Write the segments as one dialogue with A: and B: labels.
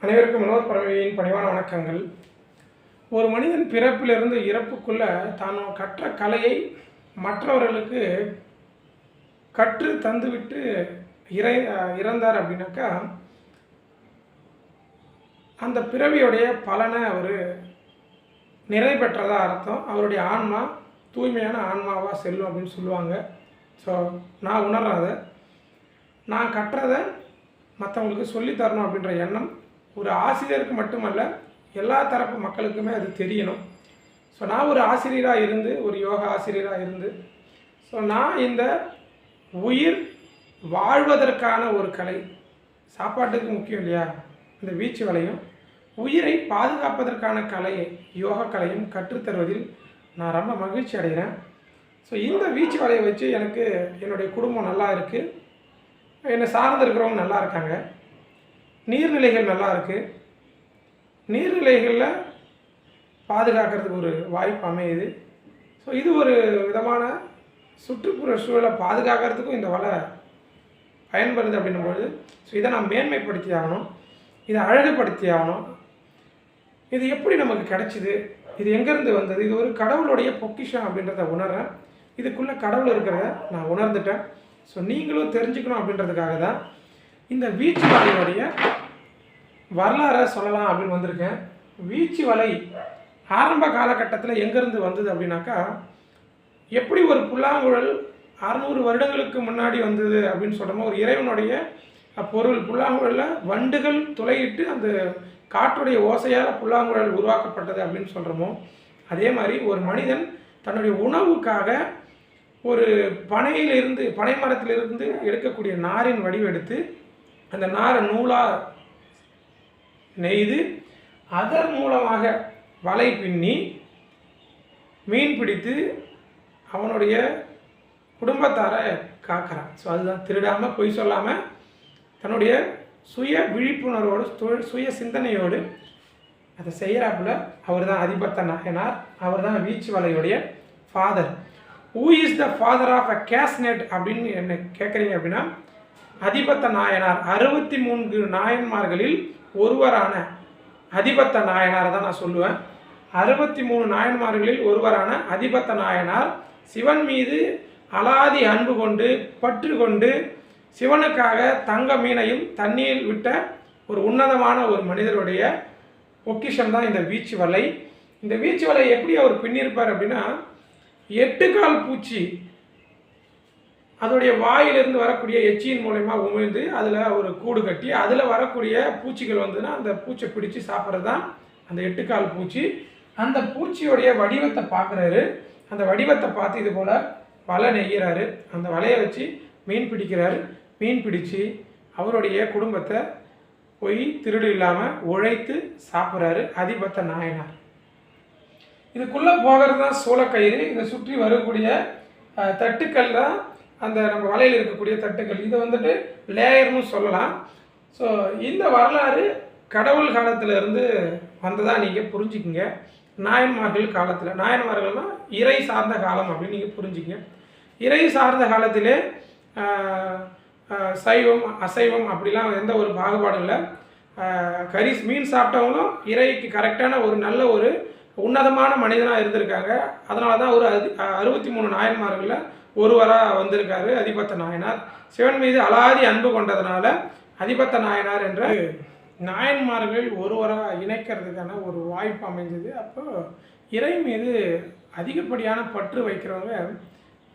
A: அனைவருக்கும் மனோர் பறவையின் பணிவான வணக்கங்கள். ஒரு மனிதன் பிறப்பிலிருந்து இறப்புக்குள்ள தான் கற்ற கலையை மற்றவர்களுக்கு கற்று தந்துவிட்டு இறந்தார் அப்படின்னாக்கா, அந்த பிறவியுடைய பலனை அவர் நிறை பெற்றதாக அர்த்தம். அவருடைய ஆன்மா தூய்மையான ஆன்மாவாக செல்லும் அப்படின்னு சொல்லுவாங்க. ஸோ நான் உணர்றேன் அதை. நான் கற்றதை மற்றவங்களுக்கு சொல்லித்தரணும் அப்படின்ற எண்ணம் ஒரு ஆசிரியருக்கு மட்டுமல்ல, எல்லா தரப்பு மக்களுக்குமே அது தெரியணும். ஸோ நான் ஒரு ஆசிரியராக இருந்து, ஒரு யோகா ஆசிரியராக இருந்து, ஸோ நான் இந்த உயிர் வாழ்வதற்கான ஒரு கலை, சாப்பாட்டுக்கு முக்கியம் இல்லையா, இந்த வீச்சு வலையும் உயிரை பாதுகாப்பதற்கான கலையை, யோகா கலையும் கற்றுத்தருவதில் நான் ரொம்ப மகிழ்ச்சி அடைகிறேன். ஸோ இந்த வீச்சு வலையை வச்சு எனக்கு என்னுடைய குடும்பம் நல்லா இருக்குது, என்னை சார்ந்து இருக்கிறவங்க நல்லா இருக்காங்க, நீர்நிலைகள் நல்லா இருக்குது. நீர்நிலைகளில் பாதுகாக்கிறதுக்கு ஒரு வாய்ப்பு அமையுது. ஸோ இது ஒரு விதமான சுற்றுப்புற சூழலை பாதுகாக்கிறதுக்கும் இந்த வலை பயன்படுது அப்படின்னும்போது, ஸோ இதை நான் மேன்மைப்படுத்தி ஆகணும், இதை அழகுபடுத்தி ஆகணும். இது எப்படி நமக்கு கிடைச்சிது, இது எங்கேருந்து வந்தது, இது ஒரு கடவுளுடைய பொக்கிஷம் அப்படின்றத உணர்றேன். இதுக்குள்ளே கடவுள் இருக்கிறத நான் உணர்ந்துட்டேன். ஸோ நீங்களும் தெரிஞ்சுக்கணும் அப்படின்றதுக்காக தான் இந்த வீச்சு வலையுடைய வரலாறை சொல்லலாம் அப்படின்னு வந்திருக்கேன். வீச்சு வலை ஆரம்ப காலகட்டத்தில் எங்கேருந்து வந்தது அப்படின்னாக்கா, எப்படி ஒரு புல்லாங்குழல் 600 வருடங்களுக்கு முன்னாடி வந்தது அப்படின்னு சொல்கிறோமோ, ஒரு இறைவனுடைய பொருள் புல்லாங்குழலில் வண்டுகள் துளையிட்டு அந்த காற்றுடைய ஓசையால் புல்லாங்குழல் உருவாக்கப்பட்டது அப்படின்னு சொல்கிறோமோ, அதே மாதிரி ஒரு மனிதன் தன்னுடைய உணவுக்காக ஒரு பனை மரத்திலிருந்து எடுக்கக்கூடிய நாரின் வடிவெடுத்து அந்த நாரை நூலாக நெய்து அதன் மூலமாக வலை பின்னி மீன் பிடித்து அவனுடைய குடும்பத்தாரை காக்கிறான். ஸோ அதுதான் திருடாமல், பொய் சொல்லாமல், தன்னுடைய சுய விழிப்புணர்வோடு சுய சிந்தனையோடு அதை செய்கிறாப்புல அவர் தான் அதிபத்த நாயனார். அவர் தான் வீச்சு வலையுடைய father. Who is the father of a cast net அப்படின்னு என்ன கேட்குறீங்க அப்படின்னா, அதிபத்த நாயனார் 63 நாயன்மார்களில் ஒருவரான அதிபத்த நாயனார் தான் நான் சொல்லுவேன். 63 நாயன்மார்களில் ஒருவரான அதிபத்த நாயனார் சிவன் மீது அலாதி அன்பு கொண்டு பற்று கொண்டு சிவனுக்காக தங்க மீனையும் தண்ணீரில் விட்ட ஒரு உன்னதமான ஒரு மனிதருடைய பொக்கிஷம் தான் இந்த வீச்சு வலை. இந்த வீச்சு வலை எப்படி அவர் பின்னிருப்பார் அப்படின்னா, 8 கால் பூச்சி அதோடைய வாயிலிருந்து வரக்கூடிய எச்சியின் மூலயமா உமிழ்ந்து அதில் ஒரு கூடு கட்டி அதில் வரக்கூடிய பூச்சிகள் வந்துன்னா அந்த பூச்சை பிடிச்சி சாப்பிட்றது தான் அந்த 8 கால் பூச்சி. அந்த பூச்சியோடைய வடிவத்தை பார்க்குறாரு. அந்த வடிவத்தை பார்த்து இது போல் வலை நெய்கிறாரு. அந்த வலையை வச்சு மீன் பிடிக்கிறாரு. மீன் பிடிச்சி அவருடைய குடும்பத்தை போய் திருடு இல்லாமல் உழைத்து சாப்பிட்றாரு அதிபத்த நாயனார். இதுக்குள்ளே போகிறது தான் சூளக்கயிறு. இதை சுற்றி வரக்கூடிய தட்டுக்கள் தான் அந்த நம்ம வலையில் இருக்கக்கூடிய தட்டுக்கள். இதை வந்துட்டு லேயர்னு சொல்லலாம். ஸோ இந்த வரலாறு கடவுள் காலத்திலிருந்து வந்ததாக நீங்கள் புரிஞ்சுக்கிங்க. நாயன்மார்கள் காலத்தில், நாயன்மார்கள்னால் இறை சார்ந்த காலம் அப்படின்னு நீங்கள் புரிஞ்சுக்கிங்க. இறை சார்ந்த காலத்திலே சைவம் அசைவம் அப்படிலாம் எந்த ஒரு பாகுபாடும் இல்லை. மீன் சாப்பிட்டவங்களும் இறைக்கு கரெக்டான ஒரு நல்ல ஒரு உன்னதமான மனிதனாக இருந்திருக்காங்க. அதனால தான் ஒரு 63 நாயன்மார்களில் ஒருவராக வந்திருக்காரு அதிபத்த நாயனார். சிவன் மீது அலாதி அன்பு கொண்டதுனால அதிபத்த நாயனார் என்ற நாயன்மார்கள் ஒருவராக இணைக்கிறதுக்கான ஒரு வாய்ப்பு அமைஞ்சது. அப்போ இறை மீது அதிகப்படியான பற்று வைக்கிறவங்க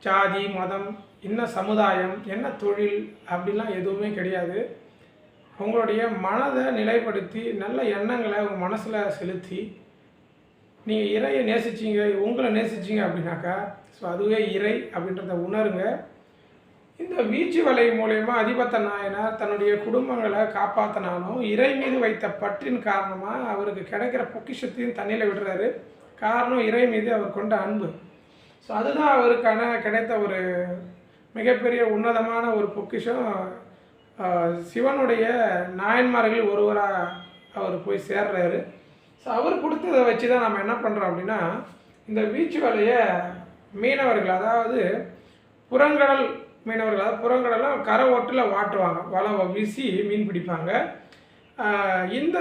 A: ஜாதி மதம் என்ன சமுதாயம் என்ன தொழில் அப்படிலாம் எதுவுமே கிடையாது. உங்களுடைய மனதை நிலைப்படுத்தி நல்ல எண்ணங்களை உங்கள் மனசில் செலுத்தி நீங்கள் இறையை நேசிச்சிங்க, உங்களை நேசிச்சிங்க அப்படின்னாக்கா, ஸோ அதுவே இறை அப்படின்றத உணருங்க. இந்த வீச்சு வலை மூலயமா அதிபத்த நாயனார் தன்னுடைய குடும்பங்களை காப்பாற்றினாலும் இறை மீது வைத்த பற்றின் காரணமாக அவருக்கு கிடைக்கிற பொக்கிஷத்தையும் தண்ணியில் விடுறாரு. காரணம் இறை மீது அவர் கொண்ட அன்பு. ஸோ அதுதான் அவருக்கான கிடைத்த ஒரு மிகப்பெரிய உன்னதமான ஒரு பொக்கிஷம். சிவனுடைய நாயன்மார்கள் ஒருவராக அவர் போய் சேர்றாரு. ஸோ அவர் கொடுத்ததை வச்சு தான் நம்ம என்ன பண்ணுறோம் அப்படின்னா, இந்த வீச்சு வலையை மீனவர்கள், அதாவது புறங்கடல் மீனவர்கள், அதாவது புறங்கடலாம் கரை ஓட்டில் வாட்டுவாங்க, வலை வீசி மீன் பிடிப்பாங்க. இந்த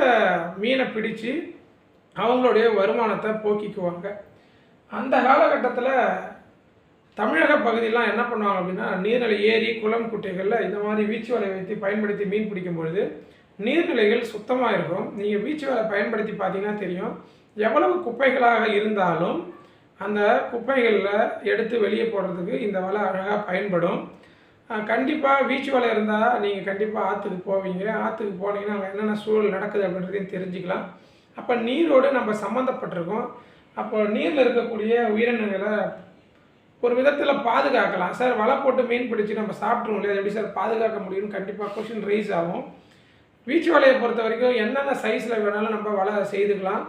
A: மீனை பிடிச்சு அவங்களுடைய வருமானத்தை போக்கிக்குவாங்க. அந்த காலகட்டத்தில் தமிழக பகுதியெலாம் என்ன பண்ணுவாங்க அப்படின்னா, நீர்நிலை ஏரி, குளம், குட்டைகளில் இந்த மாதிரி வீச்சு வலை வைத்து பயன்படுத்தி மீன் பிடிக்கும் பொழுது நீர்நிலைகள் சுத்தமாக இருக்கும். நீங்கள் வீச்சு வலை பயன்படுத்தி பார்த்தீங்கன்னா தெரியும், எவ்வளவு குப்பைகளாக இருந்தாலும் அந்த குப்பைகளில் எடுத்து வெளியே போடுறதுக்கு இந்த வலை அழகாக பயன்படும். கண்டிப்பாக வீச்சு வலை இருந்தால் நீங்கள் கண்டிப்பாக ஆற்றுக்கு போவீங்க. ஆற்றுக்கு போனீங்கன்னா அங்கே என்னென்ன சூழல் நடக்குது அப்படின்றதையும் தெரிஞ்சுக்கலாம். அப்போ நீரோடு நம்ம சம்மந்தப்பட்டிருக்கோம். அப்போ நீரில் இருக்கக்கூடிய உயிரினங்களை ஒரு விதத்தில் பாதுகாக்கலாம். சார் வலை போட்டு மீன் பிடிச்சி நம்ம சாப்பிட்ருவோம் இல்லையா, எப்படி சார் பாதுகாக்க முடியும்னு கண்டிப்பாக கொஷின் ரைஸ் ஆகும். வீச்சு வலையை பொறுத்த வரைக்கும் என்னென்ன சைஸில் வேணாலும் நம்ம வலை செய்துக்கலாம்.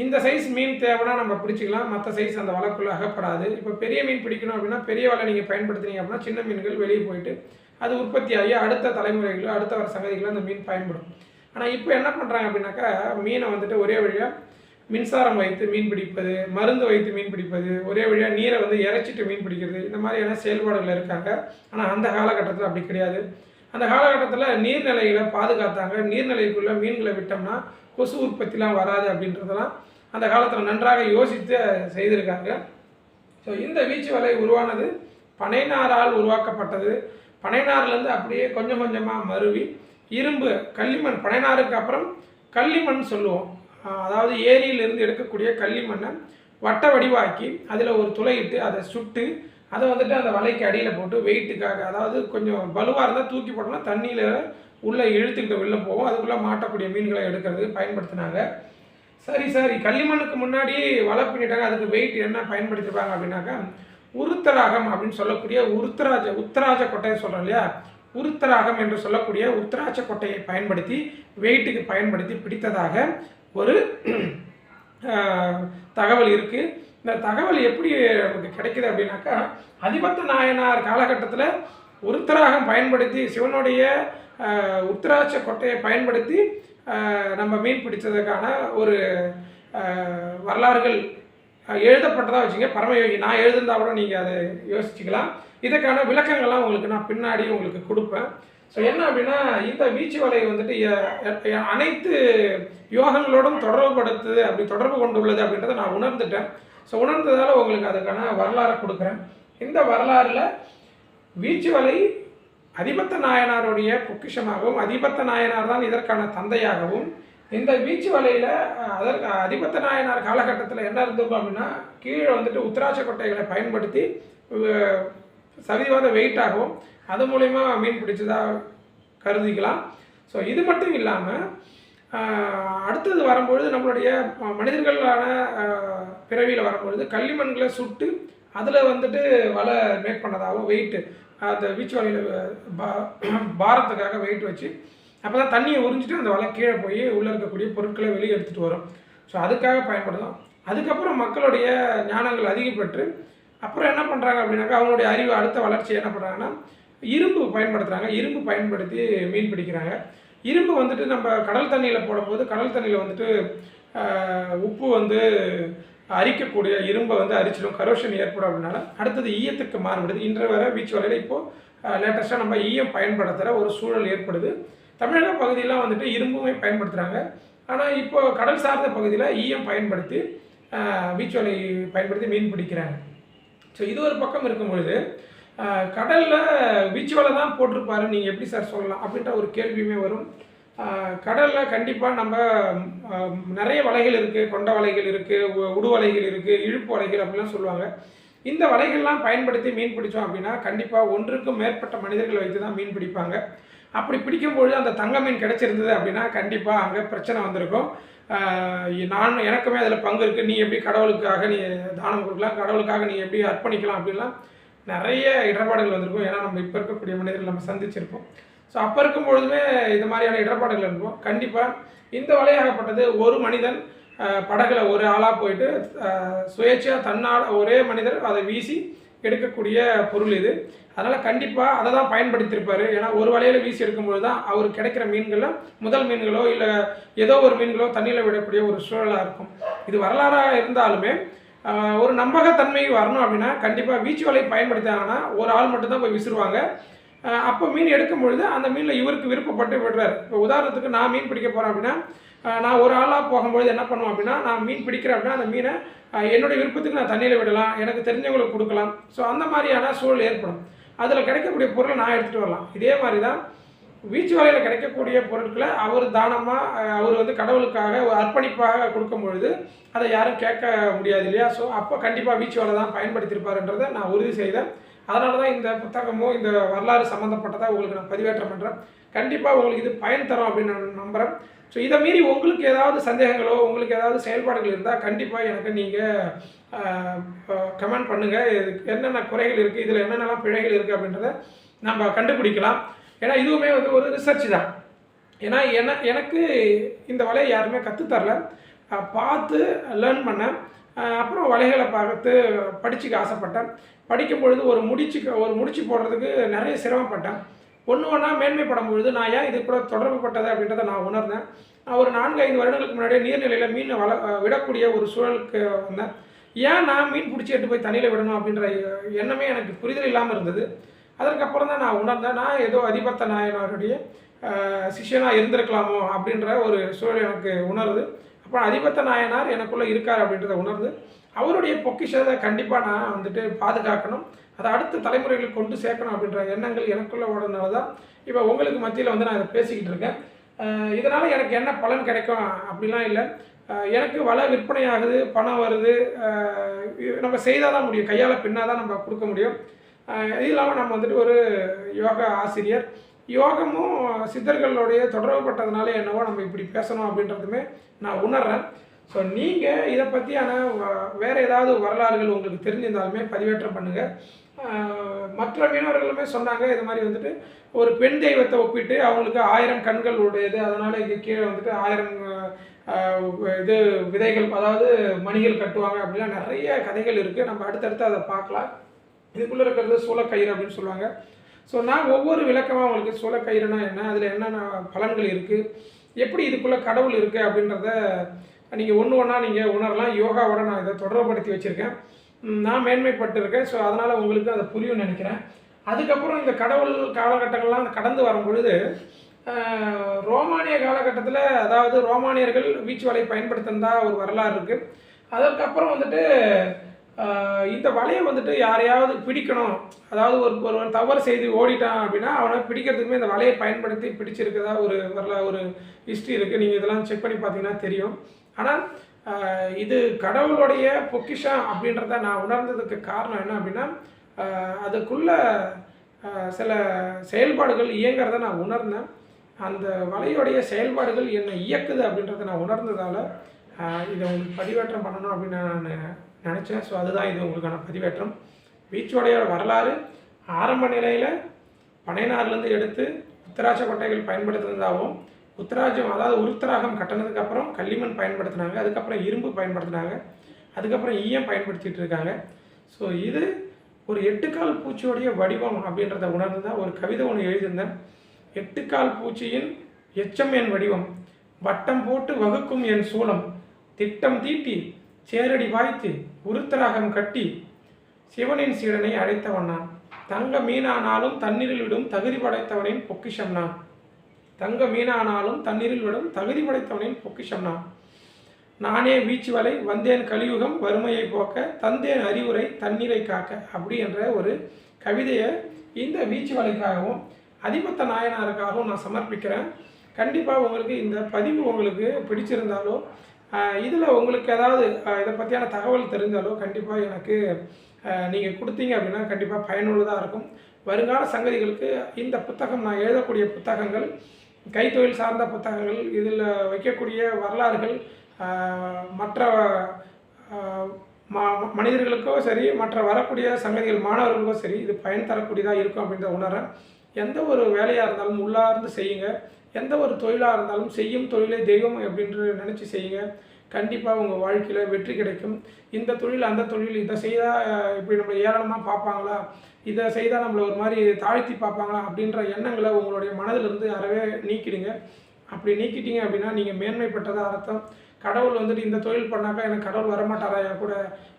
A: இந்த சைஸ் மீன் தேவைன்னா நம்ம பிடிச்சிக்கலாம், மற்ற சைஸ் அந்த வலைக்குள்ளே அகப்படாது. இப்போ பெரிய மீன் பிடிக்கணும் அப்படின்னா பெரிய வலை நீங்கள் பயன்படுத்துனீங்க அப்படின்னா சின்ன மீன்கள் வெளியே போயிட்டு அது உற்பத்தி ஆகி அடுத்த தலைமுறைகளோ அடுத்த வர சங்கதிகளோ அந்த மீன் பயன்படும். ஆனால் இப்போ என்ன பண்ணுறாங்க அப்படின்னாக்கா, மீனை வந்துட்டு ஒரே வழியாக மின்சாரம் வைத்து மீன் பிடிப்பது, மருந்து வைத்து மீன் பிடிப்பது, ஒரே வழியாக நீரை இறைச்சிட்டு மீன் பிடிக்கிறது, இந்த மாதிரியான செயல்பாடுகள் இருக்காங்க. ஆனால் அந்த காலகட்டத்தில் அப்படி கிடையாது. அந்த காலகட்டத்தில் நீர்நிலைகளை பாதுகாத்தாங்க. நீர்நிலைக்குள்ளே மீன்களை விட்டோம்னா கொசு உற்பத்திலாம் வராது அப்படின்றதெல்லாம் அந்த காலத்தில் நன்றாக யோசித்து செய்திருக்காங்க. ஸோ இந்த வீச்சு வலை உருவானது பனைநாரால் உருவாக்கப்பட்டது. பனைநார்லேருந்து அப்படியே கொஞ்சம் கொஞ்சமாக மருவி இரும்பு களிமண், பனைநாருக்கு அப்புறம் களிமண் சொல்லுவோம். அதாவது ஏரியிலிருந்து எடுக்கக்கூடிய களிமண்ணை வட்ட வடிவாக்கி அதில் ஒரு துளையிட்டு அதை சுட்டு அதை அந்த வலைக்கு அடியில் போட்டு வெயிட்டுக்காக, அதாவது கொஞ்சம் வலுவாக இருந்தால் தூக்கி போட்டோம்னா தண்ணியில் உள்ளே இழுத்துக்கிட்டு வெளில போகும், அதுக்குள்ளே மாட்டக்கூடிய மீன்களை எடுக்கிறதுக்கு பயன்படுத்தினாங்க. சரி களிமண்ணுக்கு முன்னாடி வலை பின்னிட்டாங்க. அதுக்கு வெயிட் என்ன பயன்படுத்திருப்பாங்க அப்படின்னாக்கா, உருத்தராகம் அப்படின்னு சொல்லக்கூடிய உத்தராஜ கொட்டையை சொல்கிறோம் இல்லையா, உருத்தராகம் என்று சொல்லக்கூடிய உத்தராட்ச கொட்டையை பயன்படுத்தி வெயிட்டுக்கு பயன்படுத்தி பிடித்ததாக ஒரு தகவல் இருக்குது. இந்த தகவல் எப்படி நமக்கு கிடைக்குது அப்படின்னாக்கா, அதிபத்த நாயனார் காலகட்டத்தில் உருத்தராகம் பயன்படுத்தி சிவனுடைய உத்தராட்ச கொட்டையை பயன்படுத்தி நம்ம மீன் பிடித்ததுக்கான ஒரு வரலாறுகள் எழுதப்பட்டதாக வச்சுங்க. பரமயோகி நான் எழுதிருந்தா கூட நீங்கள் அதை யோசிச்சுக்கலாம். இதற்கான விளக்கங்கள்லாம் உங்களுக்கு நான் பின்னாடி உங்களுக்கு கொடுப்பேன். ஸோ என்ன அப்படின்னா, இந்த வீச்சு வலை அனைத்து யோகங்களோடும் தொடர்புபடுத்துது, அப்படி தொடர்பு கொண்டுள்ளது அப்படின்றத நான் உணர்ந்துட்டேன். ஸோ உணர்ந்ததால் உங்களுக்கு அதுக்கான வரலாறை கொடுக்குறேன். இந்த வரலாறில் வீச்சு வலை அதிபத்த நாயனாருடைய பொக்கிஷமாகவும், அதிபத்த நாயனார் தான் இதற்கான தந்தையாகவும், இந்த வீச்சு வலையில் அதற்கு அதிபத்த நாயனார் காலகட்டத்தில் என்ன இருந்தோம் அப்படின்னா, கீழே உத்திராட்ச கொட்டைகளை பயன்படுத்தி சரிவாத வெயிட்டாகவும் அது மூலயமா மீன் பிடிச்சதாக கருதிக்கலாம். ஸோ இது மட்டும் இல்லாமல் அடுத்தது வரும்பொழுது நம்மளுடைய மனிதர்களான பிறவியில் வரும்பொழுது களிமண்களை சுட்டு அதில் வலை மேக் பண்ணதாகவும் வெயிட்டு அந்த வீச்சு வலையில் பாரத்துக்காக வெயிட் வச்சு அப்போ தான் தண்ணியை உறிஞ்சிட்டு அந்த வலை கீழே போய் உள்ளே இருக்கக்கூடிய பொருட்களை வெளியே எடுத்துகிட்டு வரும். ஸோ அதுக்காக பயன்படுதும். அதுக்கப்புறம் மக்களுடைய ஞானங்கள் அதிகப்பட்டு அப்புறம் என்ன பண்ணுறாங்க அப்படின்னாக்கா, அவங்களுடைய அறிவு அடுத்த வளர்ச்சி என்ன பண்ணுறாங்கன்னா, இரும்பு பயன்படுத்துகிறாங்க. இரும்பு பயன்படுத்தி மீன் பிடிக்கிறாங்க. இரும்பு நம்ம கடல் தண்ணியில் போடும்போது கடல் தண்ணியில் உப்பு அரிக்கக்கூடிய இரும்பை அரிச்சிடும், கரோஷன் ஏற்படும். அப்படின்னால அடுத்தது ஈயத்துக்கு மாறுபடுது. இன்று வரை வீச்சு வலையில் இப்போது லேட்டஸ்ட்டாக நம்ம ஈயம் பயன்படுத்துகிற ஒரு சூழல் ஏற்படுது. தமிழக பகுதியெலாம் இரும்புமே பயன்படுத்துகிறாங்க. ஆனால் இப்போது கடல் சார்ந்த பகுதியில் ஈயம் பயன்படுத்தி வீச்சு வலை பயன்படுத்தி மீன் பிடிக்கிறாங்க. ஸோ இது ஒரு பக்கம் இருக்கும்பொழுது கடலில் வீச்சு வலை தான் போட்டிருப்பாரு, நீங்கள் எப்படி சார் சொல்லலாம் அப்படின்ற ஒரு கேள்வியுமே வரும். கடலில் கண்டிப்பாக நம்ம நிறைய வலைகள் இருக்குது, கொண்ட வலைகள் இருக்குது, உடு வலைகள் இருக்குது, இழுப்பு வலைகள் அப்படிலாம் சொல்லுவாங்க. இந்த வலைகள்லாம் பயன்படுத்தி மீன் பிடிச்சோம் அப்படின்னா கண்டிப்பாக ஒன்றுக்கும் மேற்பட்ட மனிதர்களை வைத்து தான் மீன் பிடிப்பாங்க. அப்படி பிடிக்கும்பொழுது அந்த தங்க மீன் கிடச்சிருந்தது அப்படின்னா கண்டிப்பாக அங்கே பிரச்சனை வந்திருக்கும். எனக்குமே அதில் பங்கு இருக்குது, நீ எப்படி கடவுளுக்காக நீ தானம் கொடுக்கலாம், கடவுளுக்காக நீ எப்படி அர்ப்பணிக்கலாம் அப்படின்லாம் நிறைய இடர்பாடுகள் வந்திருக்கும். ஏன்னா நம்ம இப்போ இருக்கக்கூடிய மனிதர்கள் நம்ம சந்திச்சிருப்போம். ஸோ அப்போ இருக்கும் பொழுதுமே இந்த மாதிரியான இடர்பாடுகள் இருக்கும். கண்டிப்பாக இந்த வலையாகப்பட்டது ஒரு மனிதன் படகுல ஒரு ஆளாக போயிட்டு சுயேட்சையாக தன்னால் ஒரே மனிதர் அதை வீசி எடுக்கக்கூடிய பொருள் இது. அதனால் கண்டிப்பாக அதை தான் பயன்படுத்தியிருப்பார். ஏன்னா ஒரு வலையில் வீசி எடுக்கும்பொழுது தான் அவருக்கு கிடைக்கிற மீன்களில் முதல் மீன்களோ இல்லை ஏதோ ஒரு மீன்களோ தண்ணியில் விடக்கூடிய ஒரு சூழலாக இருக்கும். இது வரலாறாக இருந்தாலுமே ஒரு நம்பகத்தன்மை வரணும் அப்படின்னா கண்டிப்பாக வீச்சு வலை பயன்படுத்தாங்கன்னா ஒரு ஆள் மட்டும்தான் போய் விசிறுவாங்க. அப்போ மீன் எடுக்கும் பொழுது அந்த மீனில் இவருக்கு விருப்பப்பட்டு விடுறாரு. இப்போ உதாரணத்துக்கு நான் மீன் பிடிக்க போகிறேன் அப்படின்னா, நான் ஒரு ஆளாக போகும்பொழுது என்ன பண்ணுவேன் அப்படின்னா, நான் மீன் பிடிக்கிறேன் அப்படின்னா அந்த மீனை என்னுடைய விருப்பத்துக்கு நான் தண்ணியில் விடலாம், எனக்கு தெரிஞ்சவங்களுக்கு கொடுக்கலாம். ஸோ அந்த மாதிரியான சூழல் ஏற்படும். அதில் கிடைக்கக்கூடிய பொருளை நான் எடுத்துகிட்டு வரலாம். இதே மாதிரி தான் வீச்சு வலையில் கிடைக்கக்கூடிய பொருட்களை அவர் தானமாக அவர் வந்து கடவுளுக்காக ஒரு அர்ப்பணிப்பாக கொடுக்கும் பொழுது அதை யாரும் கேட்க முடியாது இல்லையா? ஸோ அப்போ கண்டிப்பாக வீச்சு வலை தான் பயன்படுத்தியிருப்பாருன்றதை நான் உறுதி செய்தேன். அதனால தான் இந்த புத்தகமோ இந்த வரலாறு சம்மந்தப்பட்டதாக உங்களுக்கு நான் பதிவேற்றம் பண்ணுறேன். கண்டிப்பாக உங்களுக்கு இது பயன் தரும் அப்படின்னு நான் நம்புகிறேன். ஸோ இதை மீறி உங்களுக்கு ஏதாவது சந்தேகங்களோ உங்களுக்கு ஏதாவது செயல்பாடுகள் இருந்தால் கண்டிப்பாக எனக்கு நீங்கள் கமெண்ட் பண்ணுங்கள். என்னென்ன குறைகள் இருக்குது, இதில் என்னென்னலாம் பிழைகள் இருக்குது அப்படின்றத நம்ம கண்டுபிடிக்கலாம். ஏன்னா இதுவுமே வந்து ஒரு ரிசர்ச் தான். ஏன்னா எனக்கு இந்த வலையை யாருமே கற்றுத்தரல, பார்த்து லேர்ன் பண்ணேன். அப்புறம் வலைகளை பார்த்து படிச்சுக்க ஆசைப்பட்டேன். படிக்கும் பொழுது ஒரு முடிச்சு போடுறதுக்கு நிறைய சிரமப்பட்டேன். ஒன்று ஒன்றா மேன்மைப்படும் பொழுது நான் ஏன் இது கூட தொடர்பு பட்டது அப்படின்றத நான் உணர்ந்தேன். நான் ஒரு 4-5 வருடங்களுக்கு முன்னாடியே நீர்நிலையில் மீன் விடக்கூடிய ஒரு சூழலுக்கு வந்தேன். ஏன் நான் மீன் பிடிச்சி எடுத்து போய் தண்ணியில் விடணும் அப்படின்ற எண்ணமே எனக்கு புரிதல் இல்லாமல் இருந்தது. அதற்கப்புறம் தான் நான் உணர்ந்தேன், நான் ஏதோ அதிபத்த நாயனாருடைய சிஷ்யனாக இருந்திருக்கலாமோ அப்படின்ற ஒரு சூழல் எனக்கு உணருது. அப்புறம் அதிபத்த நாயனார் எனக்குள்ளே இருக்கார் அப்படின்றத உணர்ந்து அவருடைய பொக்கிஷத்தை கண்டிப்பாக நான் வந்துட்டு பாதுகாக்கணும், அதை அடுத்த தலைமுறைகளுக்கு கொண்டு சேர்க்கணும் அப்படின்ற எண்ணங்கள் எனக்குள்ளே ஓடுறதுனால தான் இப்போ உங்களுக்கு மத்தியில் வந்து நான் இதை பேசிக்கிட்டு இருக்கேன். இதனால் எனக்கு என்ன பலன் கிடைக்கும் அப்படிலாம் இல்லை. எனக்கு வலை விற்பனை ஆகுது, பணம் வருது, நம்ம செய்தால் தான் முடியும், கையால் பின்னால் தான் நம்ம கொடுக்க முடியும். இது இல்லாமல் நம்ம வந்துட்டு ஒரு யோகா ஆசிரியர், யோகமும் சித்தர்களுடைய தொடர்பு பட்டதுனால என்னவோ நம்ம இப்படி பேசணும் அப்படின்றதுமே நான் உணர்றேன். ஸோ நீங்கள் இதை பற்றியான வேறு ஏதாவது வரலாறுகள் உங்களுக்கு தெரிஞ்சிருந்தாலுமே பதிவேற்றம் பண்ணுங்கள். மற்ற மீனவர்களுமே சொன்னாங்க, இது மாதிரி வந்துட்டு ஒரு பெண் தெய்வத்தை ஒப்பிட்டு அவங்களுக்கு 1000 கண்கள் உடையது, அதனால் இங்கே கீழே வந்துட்டு 1000 இது விதைகள், அதாவது மணிகள் கட்டுவாங்க அப்படிலாம் நிறைய கதைகள் இருக்குது. நம்ம அடுத்தடுத்து அதை பார்க்கலாம். இதுக்குள்ளே இருக்கிறது சூளக்கயிறு அப்படின்னு சொல்லுவாங்க. ஸோ நான் ஒவ்வொரு விளக்கமாக உங்களுக்கு சூளக்கயிறுனா என்ன, அதில் என்னென்ன பலன்கள் இருக்குது, எப்படி இதுக்குள்ளே கடவுள் இருக்குது அப்படின்றத நீங்கள் ஒன்று ஒன்றா நீங்கள் உணரலாம். யோகாவோட நான் இதை தொடர்புபடுத்தி வச்சுருக்கேன், நான் மேன்மைப்பட்டிருக்கேன். ஸோ அதனால் உங்களுக்கு அதை புரியும்னு நினைக்கிறேன். அதுக்கப்புறம் இந்த கடவுள் காலகட்டங்கள்லாம் கடந்து வரும் பொழுது ரோமானிய காலகட்டத்தில், அதாவது ரோமானியர்கள் வீச்சு வலை பயன்படுத்தினதா ஒரு வரலாறு இருக்குது. அதற்கப்புறம் வந்துட்டு இந்த வலையை வந்துட்டு யாரையாவது பிடிக்கணும், அதாவது ஒருவன் தவறு செய்து ஓடிட்டான் அப்படின்னா அவனை பிடிக்கிறதுக்குமே இந்த வலையை பயன்படுத்தி பிடிச்சிருக்கதா ஒரு ஒரு ஹிஸ்ட்ரி இருக்குது. நீங்கள் இதெல்லாம் செக் பண்ணி பார்த்தீங்கன்னா தெரியும். ஆனால் இது கடவுளுடைய பொக்கிஷம் அப்படின்றத நான் உணர்ந்ததுக்கு காரணம் என்ன அப்படின்னா, அதுக்குள்ள சில செயல்பாடுகள் இயங்கிறத நான் உணர்ந்தேன். அந்த வலையுடைய செயல்பாடுகள் என்னை இயக்குது அப்படின்றத நான் உணர்ந்ததால் இதை உங்களுக்கு பதிவேற்றம் பண்ணணும் அப்படின்னு நான் நினச்சேன். ஸோ அதுதான் இது உங்களுக்கான பதிவேற்றம். வீச்சோடைய வரலாறு ஆரம்ப நிலையில் பனைநார்லேருந்து எடுத்து உத்தராட்ச கொட்டைகள் பயன்படுத்துனதாகவும், உத்தராஜம் அதாவது உருத்தராகம் கட்டினதுக்கப்புறம் களிமண் பயன்படுத்தினாங்க, அதுக்கப்புறம் இரும்பு பயன்படுத்தினாங்க, அதுக்கப்புறம் ஈயம் பயன்படுத்திகிட்டு இருக்காங்க. ஸோ இது ஒரு 8 கால் பூச்சியோடைய வடிவம் அப்படின்றத உணர்ந்து தான் ஒரு கவிதை ஒன்று எழுதியிருந்தேன். 8 கால் பூச்சியின் எச்சம் என் வடிவம், வட்டம் போட்டு வகுக்கும் என் சூலம், திட்டம் தீட்டி சேரடி வாய்த்து உருத்தராகம் கட்டி சிவனின் சீடனை அழைத்தவன் நான், தங்க மீனானாலும் தண்ணீரில் விடும் தகுதி படைத்தவனின் பொக்கிஷம் நான், தங்க மீனானாலும் தண்ணீரில் விடும் தகுதி படைத்தவனின் பொக்கிஷம் நான், நானே வீச்சு வலை வந்தேன் கலியுகம் வறுமையை போக்க, தந்தேன் அறிவுரை தண்ணீரை காக்க அப்படி என்ற ஒரு கவிதையை இந்த வீச்சு வலைக்காகவும் அதிபத்த நாயனாருக்காகவும் நான் சமர்ப்பிக்கிறேன். கண்டிப்பாக உங்களுக்கு இந்த பதிவு உங்களுக்கு பிடிச்சிருந்தாலோ, இதில் உங்களுக்கு ஏதாவது இதை பற்றியான தகவல் தெரிஞ்சாலோ கண்டிப்பாக எனக்கு நீங்கள் கொடுத்தீங்க அப்படின்னா கண்டிப்பாக பயனுள்ளதாக இருக்கும். வருங்கால சங்கதிகளுக்கு இந்த புத்தகம், நான் எழுதக்கூடிய புத்தகங்கள் கைத்தொழில் சார்ந்த புத்தகங்கள், இதில் வைக்கக்கூடிய வரலாறுகள் மற்ற மனிதர்களுக்கோ சரி, மற்ற வரக்கூடிய சங்கதிகள் மாணவர்களுக்கோ சரி, இது பயன் தரக்கூடியதாக இருக்கும் அப்படின்ற உணரேன். எந்த ஒரு வேலையாக இருந்தாலும் உள்ளார்ந்து செய்யுங்க, எந்த ஒரு தொழிலாக இருந்தாலும் செய்யும் தொழிலை தெய்வம் அப்படின்று நினச்சி செய்யுங்க. கண்டிப்பாக உங்கள் வாழ்க்கையில் வெற்றி கிடைக்கும். இந்த தொழில் அந்த தொழில், இதை செய்தால் இப்படி நம்மளை ஏளனமாக பார்ப்பாங்களா, இதை செய்தால் நம்மளை ஒரு மாதிரி தாழ்த்தி பார்ப்பாங்களா அப்படின்ற எண்ணங்களை உங்களுடைய மனதிலிருந்து அறவே நீக்கிடுங்க. அப்படி நீக்கிட்டீங்க அப்படின்னா நீங்கள் மேன்மைப்பட்டதாக அர்த்தம். கடவுள் வந்துட்டு இந்த தொழில் பண்ணாக்கா எனக்கு கடவுள் வரமாட்டாரா, என் கூட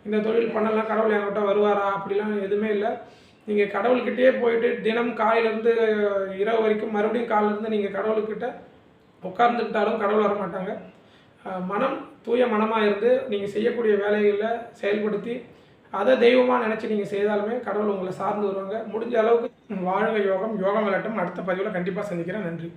A: இந்த தொழில் பண்ணலாம் கடவுள் என்கிட்ட வருவாரா அப்படிலாம் எதுவுமே இல்லை. நீங்கள் கடவுள்கிட்டயே போயிட்டு தினம் காலையிலேருந்து இரவு வரைக்கும் மறுபடியும் காலையிலேருந்து நீங்கள் கடவுள்கிட்ட உட்கார்ந்துக்கிட்டாலும் கடவுள் வர மாட்டாங்க. மனம் தூய மனமாக இருந்து நீங்கள் செய்யக்கூடிய வேலைகளில் செயல்படுத்தி அதை தெய்வமாக நினச்சி நீங்கள் செய்தாலுமே கடவுள் உங்களை சார்ந்து வருவாங்க. முடிஞ்ச அளவுக்கு வாழ்க யோகம், யோகம் விளட்டும். அடுத்த பதிவில் கண்டிப்பாக சந்திக்கிறேன். நன்றி.